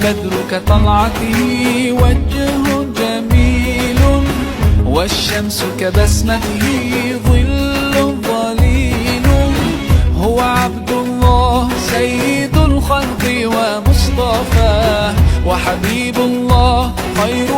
البدر كطلعته وجه جميل، والشمس كبسمته ظل ظليل. هو عبد الله سيد الخلق ومصطفاه، وحبيب الله خير